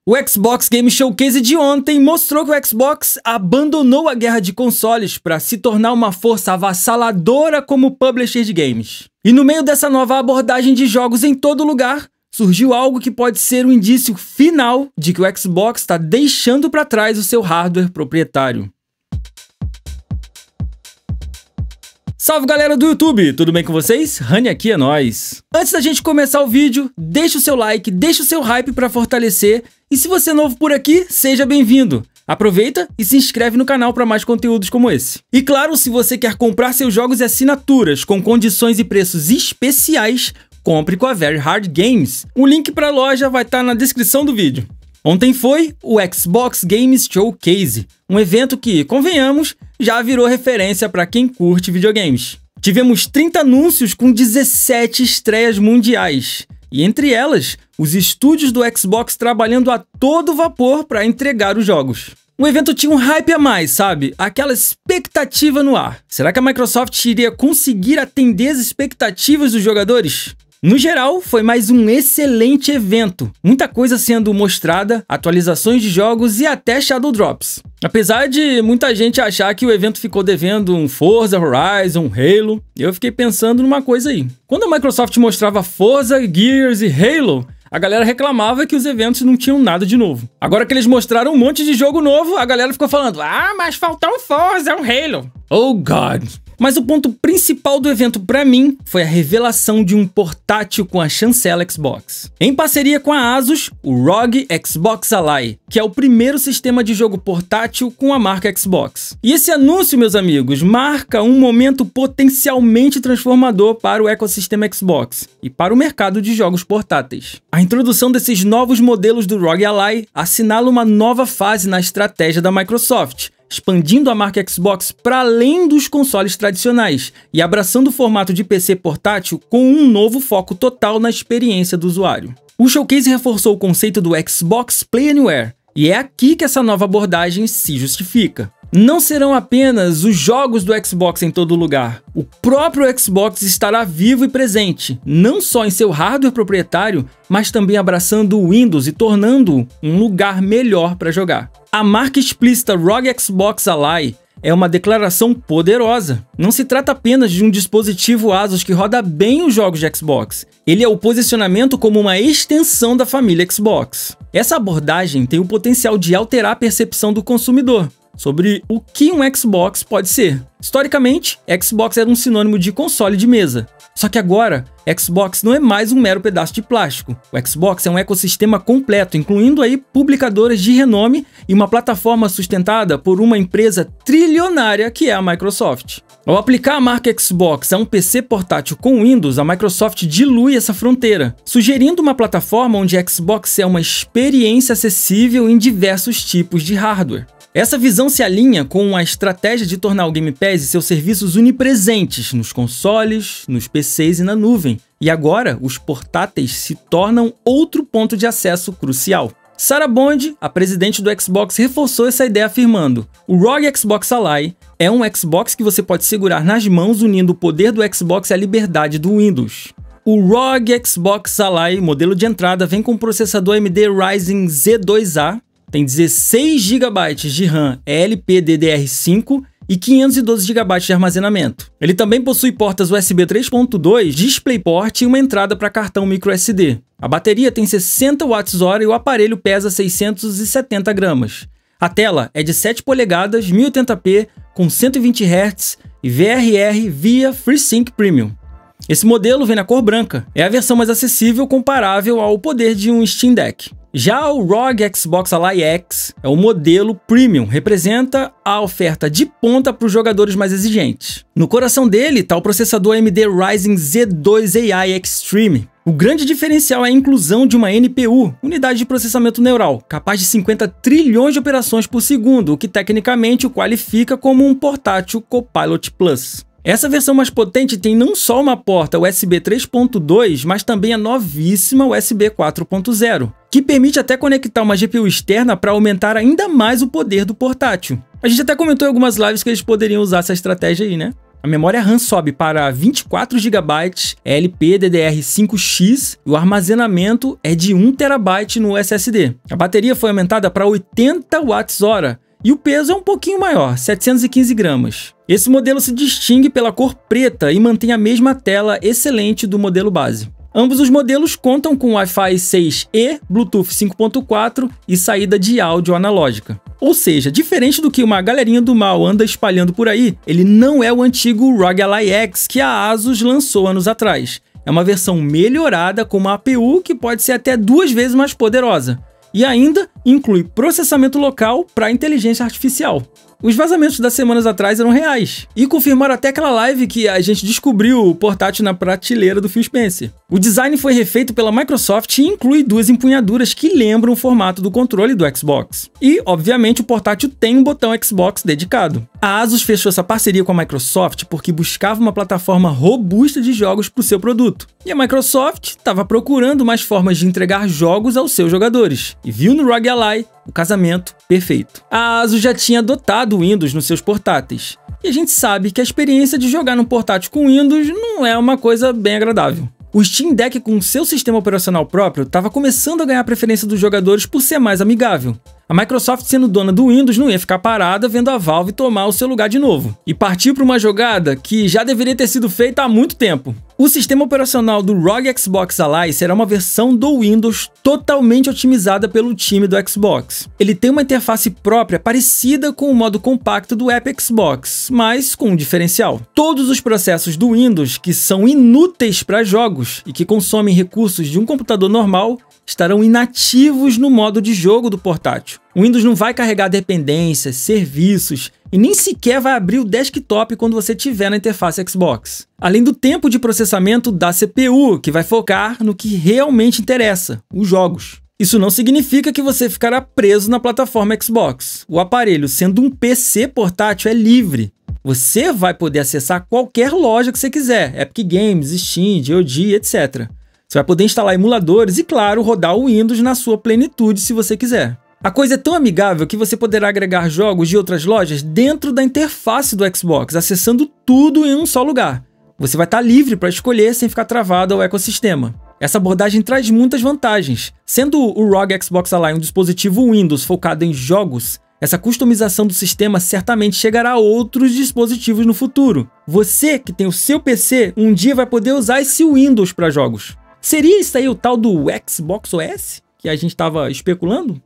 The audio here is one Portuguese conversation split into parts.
O Xbox Game Showcase de ontem mostrou que o Xbox abandonou a guerra de consoles para se tornar uma força avassaladora como publisher de games. E no meio dessa nova abordagem de jogos em todo lugar, surgiu algo que pode ser um indício final de que o Xbox está deixando para trás o seu hardware proprietário. Salve galera do YouTube, tudo bem com vocês? Rani aqui é nóis! Antes da gente começar o vídeo, deixa o seu like, deixa o seu hype para fortalecer e se você é novo por aqui, seja bem-vindo! Aproveita e se inscreve no canal para mais conteúdos como esse. E claro, se você quer comprar seus jogos e assinaturas com condições e preços especiais, compre com a Very Hard Games. O link para a loja vai estar na descrição do vídeo. Ontem foi o Xbox Game Showcase, um evento que, convenhamos, já virou referência para quem curte videogames. Tivemos 30 anúncios com 17 estreias mundiais, e entre elas, os estúdios do Xbox trabalhando a todo vapor para entregar os jogos. O evento tinha um hype a mais, sabe? Aquela expectativa no ar. Será que a Microsoft iria conseguir atender as expectativas dos jogadores? No geral, foi mais um excelente evento, muita coisa sendo mostrada, atualizações de jogos e até Shadow Drops. Apesar de muita gente achar que o evento ficou devendo um Forza Horizon, Halo, eu fiquei pensando numa coisa aí. Quando a Microsoft mostrava Forza, Gears e Halo, a galera reclamava que os eventos não tinham nada de novo. Agora que eles mostraram um monte de jogo novo, a galera ficou falando: ah, mas faltou um Forza, um Halo. Oh God! Mas o ponto principal do evento para mim foi a revelação de um portátil com a chancela Xbox. Em parceria com a Asus, o ROG Xbox Ally, que é o primeiro sistema de jogo portátil com a marca Xbox. E esse anúncio, meus amigos, marca um momento potencialmente transformador para o ecossistema Xbox e para o mercado de jogos portáteis. A introdução desses novos modelos do ROG Ally assinala uma nova fase na estratégia da Microsoft, expandindo a marca Xbox para além dos consoles tradicionais e abraçando o formato de PC portátil com um novo foco total na experiência do usuário. O showcase reforçou o conceito do Xbox Play Anywhere, e é aqui que essa nova abordagem se justifica. Não serão apenas os jogos do Xbox em todo lugar. O próprio Xbox estará vivo e presente, não só em seu hardware proprietário, mas também abraçando o Windows e tornando-o um lugar melhor para jogar. A marca explícita ROG Xbox Ally é uma declaração poderosa. Não se trata apenas de um dispositivo Asus que roda bem os jogos de Xbox. Ele é o posicionamento como uma extensão da família Xbox. Essa abordagem tem o potencial de alterar a percepção do consumidor sobre o que um Xbox pode ser. Historicamente, Xbox era um sinônimo de console de mesa. Só que agora, Xbox não é mais um mero pedaço de plástico. O Xbox é um ecossistema completo, incluindo aí publicadoras de renome e uma plataforma sustentada por uma empresa trilionária que é a Microsoft. Ao aplicar a marca Xbox a um PC portátil com Windows, a Microsoft dilui essa fronteira, sugerindo uma plataforma onde a Xbox é uma experiência acessível em diversos tipos de hardware. Essa visão se alinha com a estratégia de tornar o Game Pass e seus serviços onipresentes nos consoles, nos PCs e na nuvem. E agora, os portáteis se tornam outro ponto de acesso crucial. Sarah Bond, a presidente do Xbox, reforçou essa ideia afirmando: o ROG Xbox Ally é um Xbox que você pode segurar nas mãos unindo o poder do Xbox e a liberdade do Windows. O ROG Xbox Ally, modelo de entrada, vem com processador AMD Ryzen Z2A, tem 16 GB de RAM LPDDR5 e 512 GB de armazenamento. Ele também possui portas USB 3.2, DisplayPort e uma entrada para cartão microSD. A bateria tem 60 Wh e o aparelho pesa 670 gramas. A tela é de 7 polegadas, 1080p, com 120 Hz e VRR via FreeSync Premium. Esse modelo vem na cor branca. É a versão mais acessível comparável ao poder de um Steam Deck. Já o ROG Xbox Ally X é o modelo Premium, representa a oferta de ponta para os jogadores mais exigentes. No coração dele está o processador AMD Ryzen Z2 AI Extreme. O grande diferencial é a inclusão de uma NPU, unidade de processamento neural, capaz de 50 trilhões de operações por segundo, o que tecnicamente o qualifica como um portátil Copilot Plus. Essa versão mais potente tem não só uma porta USB 3.2, mas também a novíssima USB 4.0, que permite até conectar uma GPU externa para aumentar ainda mais o poder do portátil. A gente até comentou em algumas lives que eles poderiam usar essa estratégia aí, né? A memória RAM sobe para 24 GB LPDDR5X e o armazenamento é de 1 TB no SSD. A bateria foi aumentada para 80 Wh e o peso é um pouquinho maior, 715 gramas. Esse modelo se distingue pela cor preta e mantém a mesma tela excelente do modelo base. Ambos os modelos contam com Wi-Fi 6E, Bluetooth 5.4 e saída de áudio analógica. Ou seja, diferente do que uma galerinha do mal anda espalhando por aí, ele não é o antigo ROG Ally X que a ASUS lançou anos atrás. É uma versão melhorada com uma APU que pode ser até 2 vezes mais poderosa. E ainda inclui processamento local para inteligência artificial. Os vazamentos das semanas atrás eram reais e confirmaram até aquela live que a gente descobriu o portátil na prateleira do Phil Spencer. O design foi refeito pela Microsoft e inclui 2 empunhaduras que lembram o formato do controle do Xbox. E, obviamente, o portátil tem um botão Xbox dedicado. A ASUS fechou essa parceria com a Microsoft porque buscava uma plataforma robusta de jogos para o seu produto. E a Microsoft estava procurando mais formas de entregar jogos aos seus jogadores e viu no ROG Ally o casamento perfeito. A ASUS já tinha adotado o Windows nos seus portáteis. E a gente sabe que a experiência de jogar num portátil com Windows não é uma coisa bem agradável. O Steam Deck com seu sistema operacional próprio estava começando a ganhar a preferência dos jogadores por ser mais amigável. A Microsoft, sendo dona do Windows, não ia ficar parada vendo a Valve tomar o seu lugar de novo. E partiu para uma jogada que já deveria ter sido feita há muito tempo. O sistema operacional do ROG Xbox Ally será uma versão do Windows totalmente otimizada pelo time do Xbox. Ele tem uma interface própria parecida com o modo compacto do App Xbox, mas com um diferencial. Todos os processos do Windows que são inúteis para jogos e que consomem recursos de um computador normal estarão inativos no modo de jogo do portátil. O Windows não vai carregar dependências, serviços e nem sequer vai abrir o desktop quando você estiver na interface Xbox. Além do tempo de processamento da CPU, que vai focar no que realmente interessa, os jogos. Isso não significa que você ficará preso na plataforma Xbox. O aparelho, sendo um PC portátil, é livre. Você vai poder acessar qualquer loja que você quiser, Epic Games, Steam, GOG, etc. Você vai poder instalar emuladores e, claro, rodar o Windows na sua plenitude se você quiser. A coisa é tão amigável que você poderá agregar jogos de outras lojas dentro da interface do Xbox, acessando tudo em um só lugar. Você vai estar livre para escolher sem ficar travado ao ecossistema. Essa abordagem traz muitas vantagens. Sendo o ROG Xbox Ally um dispositivo Windows focado em jogos, essa customização do sistema certamente chegará a outros dispositivos no futuro. Você que tem o seu PC, um dia vai poder usar esse Windows para jogos. Seria isso aí o tal do Xbox OS que a gente estava especulando?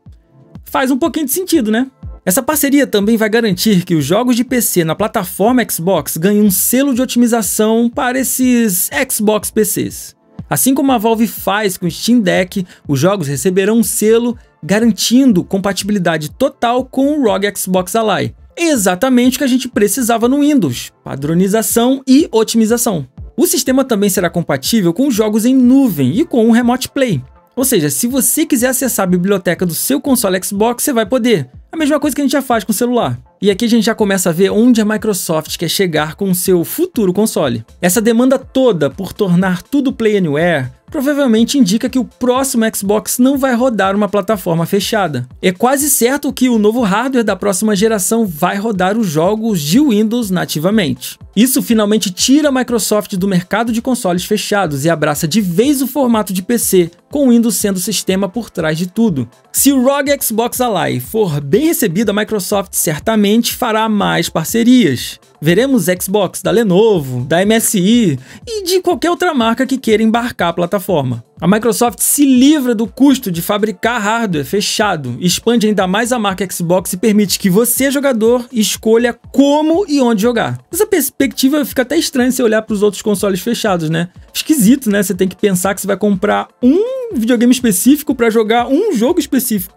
Faz um pouquinho de sentido, né? Essa parceria também vai garantir que os jogos de PC na plataforma Xbox ganhem um selo de otimização para esses Xbox PCs. Assim como a Valve faz com o Steam Deck, os jogos receberão um selo garantindo compatibilidade total com o ROG Xbox Ally. Exatamente o que a gente precisava no Windows: padronização e otimização. O sistema também será compatível com jogos em nuvem e com o Remote Play. Ou seja, se você quiser acessar a biblioteca do seu console Xbox, você vai poder. A mesma coisa que a gente já faz com o celular. E aqui a gente já começa a ver onde a Microsoft quer chegar com o seu futuro console. Essa demanda toda por tornar tudo Play Anywhere provavelmente indica que o próximo Xbox não vai rodar uma plataforma fechada. É quase certo que o novo hardware da próxima geração vai rodar os jogos de Windows nativamente. Isso finalmente tira a Microsoft do mercado de consoles fechados e abraça de vez o formato de PC, com o Windows sendo o sistema por trás de tudo. Se o ROG Xbox Ally for bem recebido, a Microsoft certamente fará mais parcerias. Veremos Xbox da Lenovo, da MSI e de qualquer outra marca que queira embarcar a plataforma. A Microsoft se livra do custo de fabricar hardware fechado, expande ainda mais a marca Xbox e permite que você, jogador, escolha como e onde jogar. Essa perspectiva fica até estranha se olhar para os outros consoles fechados, né? Esquisito, né? Você tem que pensar que você vai comprar um videogame específico para jogar um jogo específico.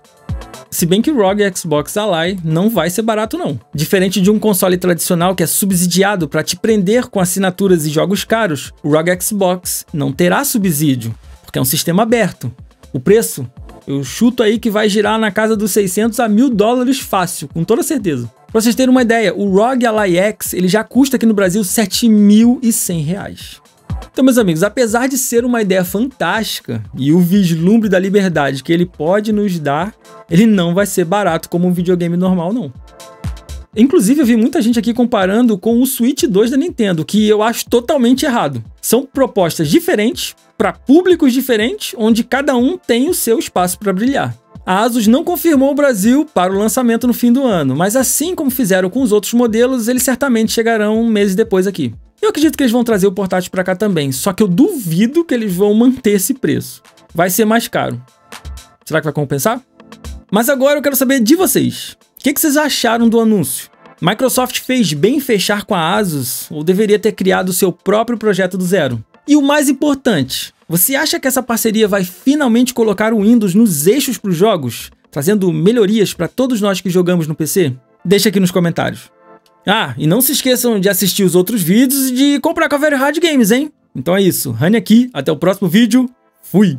Se bem que o ROG Xbox Ally não vai ser barato não. Diferente de um console tradicional que é subsidiado para te prender com assinaturas e jogos caros, o ROG Xbox não terá subsídio, porque é um sistema aberto. O preço, eu chuto aí que vai girar na casa dos 600 a $1.000 fácil, com toda certeza. Para vocês terem uma ideia, o ROG Ally X ele já custa aqui no Brasil R$ 7.100. Então, meus amigos, apesar de ser uma ideia fantástica e o vislumbre da liberdade que ele pode nos dar, ele não vai ser barato como um videogame normal, não. Inclusive, eu vi muita gente aqui comparando com o Switch 2 da Nintendo, que eu acho totalmente errado. São propostas diferentes, para públicos diferentes, onde cada um tem o seu espaço para brilhar. A Asus não confirmou o Brasil para o lançamento no fim do ano, mas assim como fizeram com os outros modelos, eles certamente chegarão meses depois aqui. Eu acredito que eles vão trazer o portátil para cá também, só que eu duvido que eles vão manter esse preço. Vai ser mais caro. Será que vai compensar? Mas agora eu quero saber de vocês. O que vocês acharam do anúncio? Microsoft fez bem em fechar com a Asus ou deveria ter criado o seu próprio projeto do zero? E o mais importante, você acha que essa parceria vai finalmente colocar o Windows nos eixos para os jogos, trazendo melhorias para todos nós que jogamos no PC? Deixa aqui nos comentários. Ah, e não se esqueçam de assistir os outros vídeos e de comprar com a Very Hard Games, hein? Então é isso, Rani aqui, até o próximo vídeo, fui!